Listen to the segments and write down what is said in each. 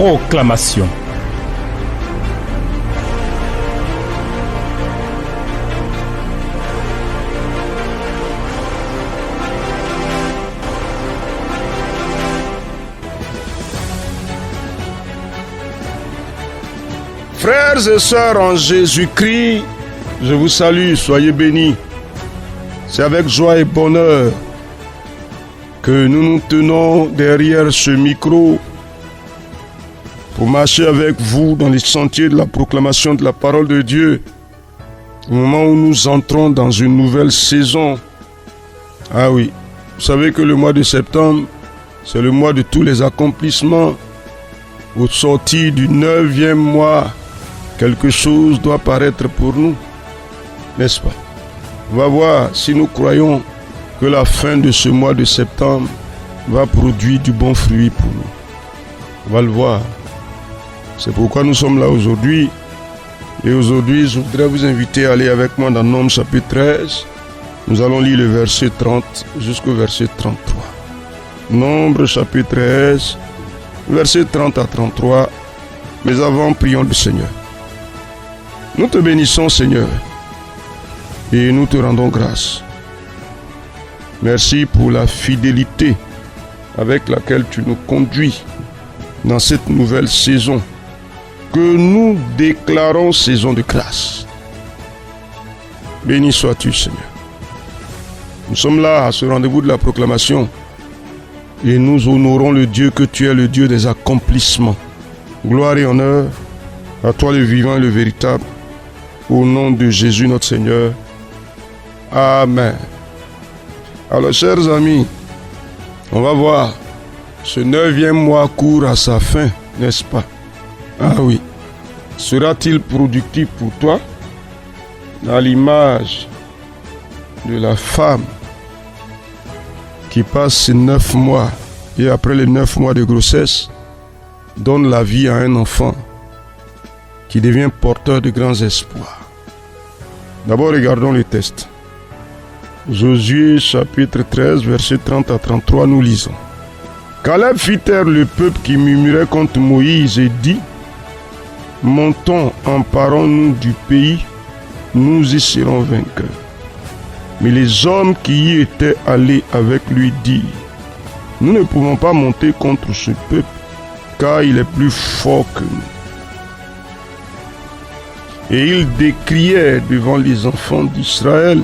Proclamation. Frères et sœurs en Jésus-Christ, je vous salue, soyez bénis. C'est avec joie et bonheur que nous nous tenons derrière ce micro pour marcher avec vous dans les sentiers de la proclamation de la parole de Dieu, au moment où nous entrons dans une nouvelle saison. Ah oui, vous savez que le mois de septembre, c'est le mois de tous les accomplissements. Au sortir du 9e mois, quelque chose doit paraître pour nous, n'est-ce pas? On va voir si nous croyons que la fin de ce mois de septembre va produire du bon fruit pour nous. On va le voir. C'est pourquoi nous sommes là aujourd'hui. Et aujourd'hui, je voudrais vous inviter à aller avec moi dans Nombres chapitre 13. Nous allons lire le verset 30 jusqu'au verset 33. Nombres chapitre 13, verset 30 à 33. Mais avant, prions le Seigneur. Nous te bénissons, Seigneur, et nous te rendons grâce. Merci pour la fidélité avec laquelle tu nous conduis dans cette nouvelle saison que nous déclarons saison de grâce. Béni sois-tu, Seigneur. Nous sommes là à ce rendez-vous de la proclamation et nous honorons le Dieu que tu es, le Dieu des accomplissements. Gloire et honneur à toi le vivant et le véritable. Au nom de Jésus notre Seigneur. Amen. Alors, chers amis, on va voir. Ce 9e mois court à sa fin, n'est-ce pas? Ah oui. Sera-t-il productif pour toi? À l'image de la femme qui passe ses 9 mois et après les 9 mois de grossesse, donne la vie à un enfant qui devient porteur de grands espoirs. D'abord, regardons le texte. Josué chapitre 13, versets 30 à 33, nous lisons. Caleb fit taire le peuple qui murmurait contre Moïse et dit: Montons, emparons-nous du pays, nous y serons vainqueurs. Mais les hommes qui y étaient allés avec lui dirent: Nous ne pouvons pas monter contre ce peuple, car il est plus fort que nous. Et ils décrièrent devant les enfants d'Israël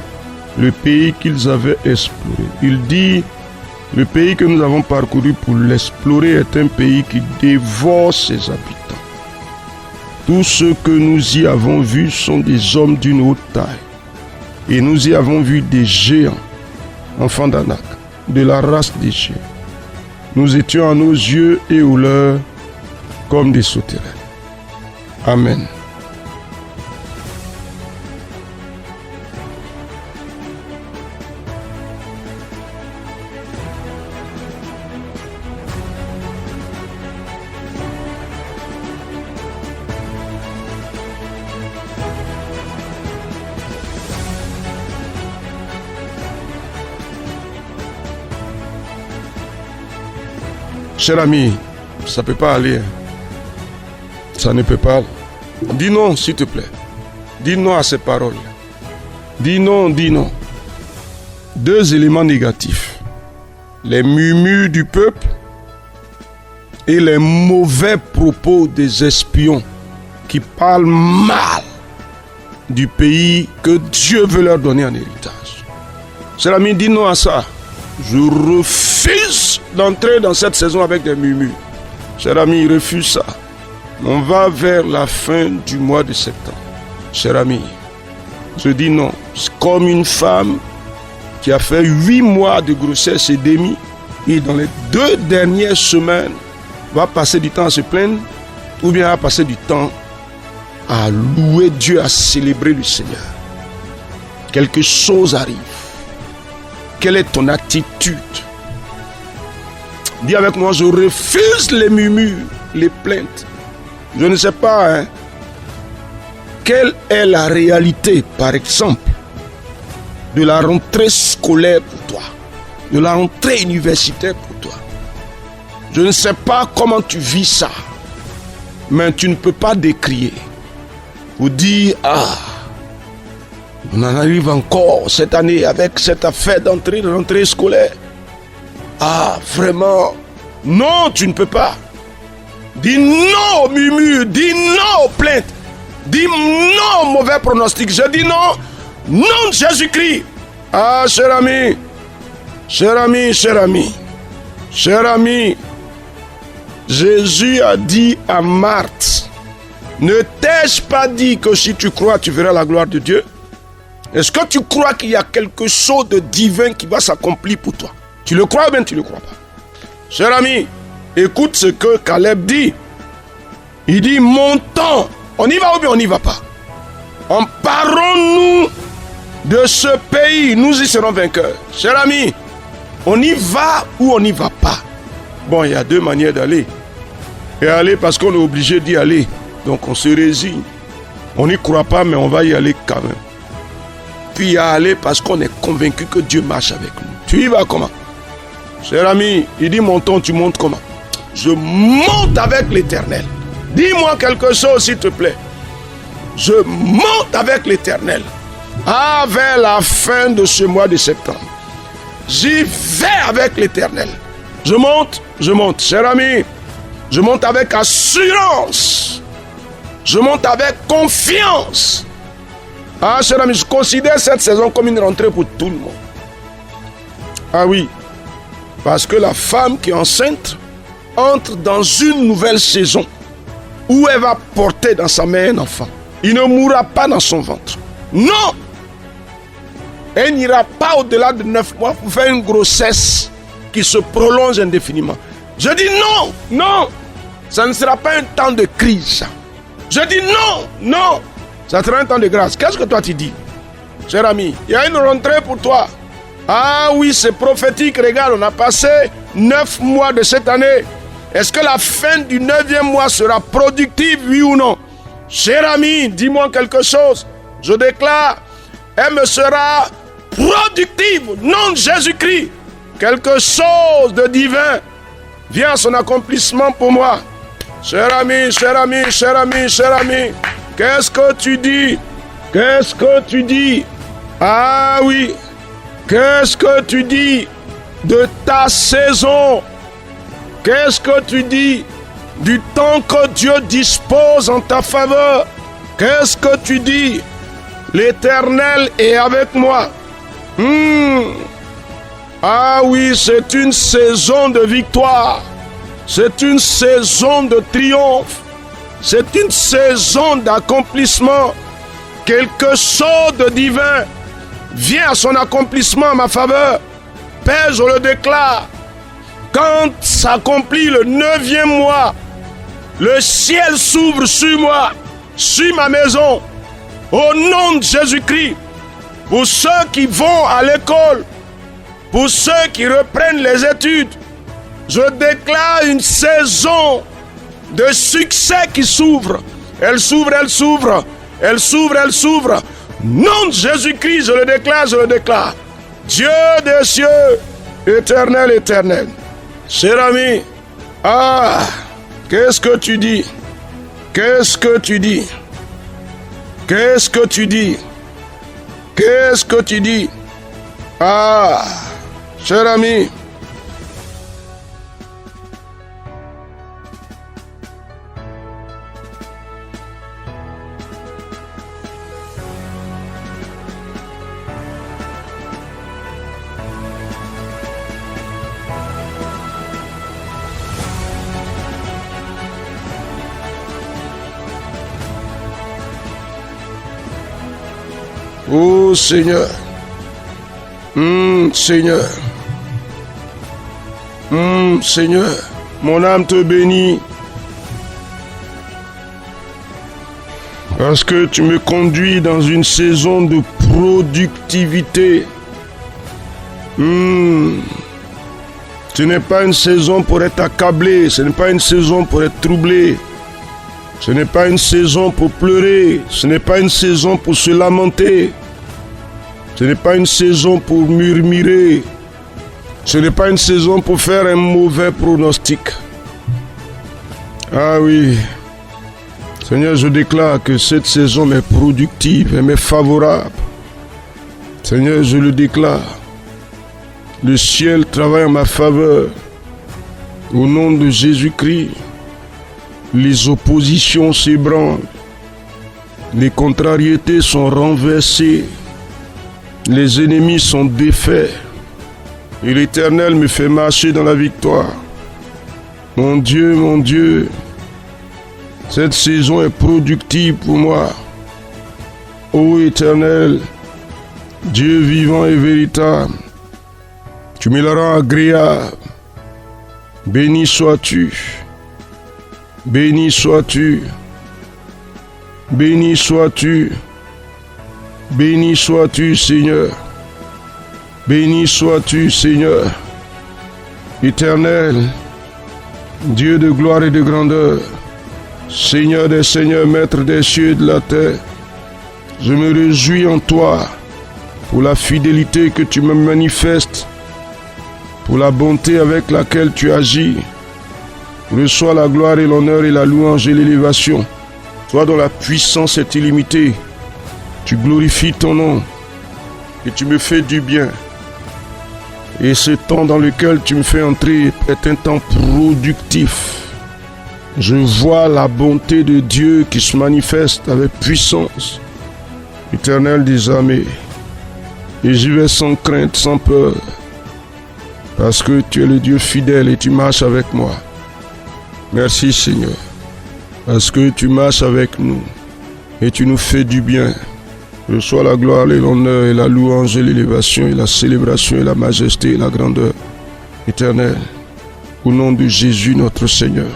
le pays qu'ils avaient exploré. Ils dirent: Le pays que nous avons parcouru pour l'explorer est un pays qui dévore ses habitants. Tous ceux que nous y avons vus sont des hommes d'une haute taille. Et nous y avons vu des géants, enfants d'Anak, de la race des géants. Nous étions à nos yeux et aux leurs comme des sauterelles. Amen. Cher ami, ça ne peut pas aller. Ça ne peut pas. Dis non, s'il te plaît. Dis non à ces paroles. Dis non, dis non. 2 éléments négatifs. Les murmures du peuple et les mauvais propos des espions qui parlent mal du pays que Dieu veut leur donner en héritage. Cher ami, dis non à ça. Je refuse d'entrer dans cette saison avec des murmures. Cher ami, refuse ça. On va vers la fin du mois de septembre. Cher ami, je dis non. C'est comme une femme qui a fait 8 mois de grossesse et demi et dans les 2 dernières semaines va passer du temps à se plaindre ou bien va passer du temps à louer Dieu, à célébrer le Seigneur. Quelque chose arrive. Quelle est ton attitude? Dis avec moi: je refuse les murmures, les plaintes. Je ne sais pas, quelle est la réalité, par exemple, de la rentrée scolaire pour toi, de la rentrée universitaire pour toi. Je ne sais pas comment tu vis ça. mais tu ne peux pas décrier. Ou dire, on en arrive encore cette année avec cette affaire de rentrée scolaire. Vraiment. Non, tu ne peux pas. Dis non au murmure, dis non aux plaintes, dis non au mauvais pronostic. Je dis non, non de Jésus-Christ. Cher ami, cher ami, cher ami, cher ami, Jésus a dit à Marthe, ne t'ai-je pas dit que si tu crois, tu verras la gloire de Dieu? Est-ce que tu crois qu'il y a quelque chose de divin qui va s'accomplir pour toi? Tu le crois ou bien tu ne le crois pas? Cher ami, écoute ce que Caleb dit. Il dit, montons. On y va ou bien on n'y va pas? Emparons-nous de ce pays. Nous y serons vainqueurs. Cher ami, on y va ou on n'y va pas? Bon, il y a deux manières d'aller. Et aller parce qu'on est obligé d'y aller. Donc on se résigne. On n'y croit pas, mais on va y aller quand même. Puis y aller parce qu'on est convaincu que Dieu marche avec nous. Tu y vas comment? Cher ami, il dit montons, tu montes comment? Je monte avec l'Éternel. Dis-moi quelque chose s'il te plaît. Je monte avec l'Éternel. Vers la fin de ce mois de septembre. J'y vais avec l'Éternel. Je monte, cher ami. Je monte avec assurance. Je monte avec confiance. Cher ami, je considère cette saison comme une rentrée pour tout le monde. Oui. Parce que la femme qui est enceinte entre dans une nouvelle saison où elle va porter dans sa main un enfant. Il ne mourra pas dans son ventre. Non! Elle n'ira pas au-delà de 9 mois pour faire une grossesse qui se prolonge indéfiniment. Je dis non, non, ça ne sera pas un temps de crise. Je dis non, ça sera un temps de grâce. Qu'est-ce que toi tu dis? Cher ami, il y a une rentrée pour toi. Oui, c'est prophétique. Regarde, on a passé 9 mois de cette année. Est-ce que la fin du 9e mois sera productive, oui ou non? Cher ami, dis-moi quelque chose. Je déclare, elle me sera productive. Nom de Jésus-Christ. Quelque chose de divin vient à son accomplissement pour moi. Cher ami, cher ami, cher ami, cher ami. Qu'est-ce que tu dis? Qu'est-ce que tu dis? Oui. Qu'est-ce que tu dis de ta saison? Qu'est-ce que tu dis du temps que Dieu dispose en ta faveur? Qu'est-ce que tu dis? L'Éternel est avec moi. Oui, c'est une saison de victoire. C'est une saison de triomphe. C'est une saison d'accomplissement. Quelque chose de divin vient à son accomplissement en ma faveur. Père, je le déclare. Quand s'accomplit le 9e mois, le ciel s'ouvre sur moi, sur ma maison, au nom de Jésus-Christ. Pour ceux qui vont à l'école, pour ceux qui reprennent les études, je déclare une saison de succès qui s'ouvre. Elle s'ouvre, elle s'ouvre, elle s'ouvre, elle s'ouvre. Nom de Jésus-Christ, je le déclare, je le déclare. Dieu des cieux, éternel, éternel. Cher ami, qu'est-ce que tu dis? Qu'est-ce que tu dis? Qu'est-ce que tu dis? Qu'est-ce que tu dis? Cher ami. Oh Seigneur, Seigneur, Seigneur, mon âme te bénit parce que tu me conduis dans une saison de productivité. Ce n'est pas une saison pour être accablé, ce n'est pas une saison pour être troublé. Ce n'est pas une saison pour pleurer, ce n'est pas une saison pour se lamenter, ce n'est pas une saison pour murmurer, ce n'est pas une saison pour faire un mauvais pronostic. Oui, Seigneur, je déclare que cette saison m'est productive et m'est favorable. Seigneur, je le déclare. Le ciel travaille en ma faveur. Au nom de Jésus-Christ, les oppositions s'ébranlent. Les contrariétés sont renversées. Les ennemis sont défaits. Et l'Éternel me fait marcher dans la victoire. Mon Dieu, cette saison est productive pour moi. Ô Éternel, Dieu vivant et véritable, tu me la rends agréable. Béni sois-tu. Béni sois-tu. Béni sois-tu. Béni sois-tu, Seigneur. Béni sois-tu, Seigneur. Éternel, Dieu de gloire et de grandeur, Seigneur des seigneurs, Maître des cieux et de la terre, je me réjouis en toi pour la fidélité que tu me manifestes, pour la bonté avec laquelle tu agis. Reçois la gloire et l'honneur et la louange et l'élévation. Toi dont la puissance est illimitée, tu glorifies ton nom et tu me fais du bien. Et ce temps dans lequel tu me fais entrer est un temps productif. Je vois la bonté de Dieu qui se manifeste avec puissance. Éternel des armées, et j'y vais sans crainte, sans peur, parce que tu es le Dieu fidèle et tu marches avec moi. Merci Seigneur, parce que tu marches avec nous et tu nous fais du bien. Reçois la gloire et l'honneur et la louange et l'élévation et la célébration et la majesté et la grandeur éternelle. Au nom de Jésus notre Seigneur.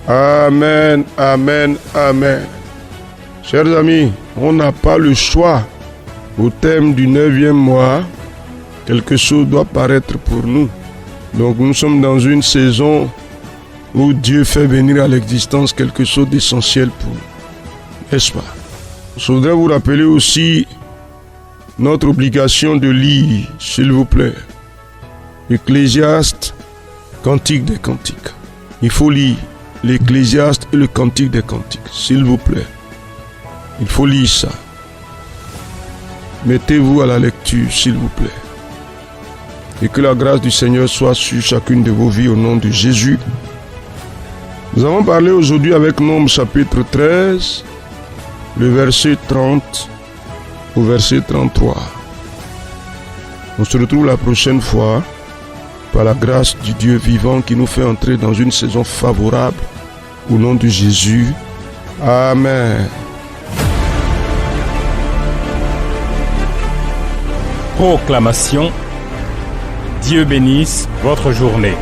Amen, amen, amen. Chers amis, on n'a pas le choix. Au thème du 9e mois, quelque chose doit paraître pour nous. Donc nous sommes dans une saison où Dieu fait venir à l'existence quelque chose d'essentiel pour nous. N'est-ce pas? Je voudrais vous rappeler aussi notre obligation de lire, s'il vous plaît, Ecclésiaste, Cantique des Cantiques. Il faut lire l'Ecclésiaste et le Cantique des Cantiques, s'il vous plaît. Il faut lire ça. Mettez-vous à la lecture, s'il vous plaît. Et que la grâce du Seigneur soit sur chacune de vos vies au nom de Jésus. Nous avons parlé aujourd'hui avec Nombres chapitre 13, le verset 30 au verset 33. On se retrouve la prochaine fois par la grâce du Dieu vivant qui nous fait entrer dans une saison favorable au nom de Jésus. Amen. Proclamation. Dieu bénisse votre journée.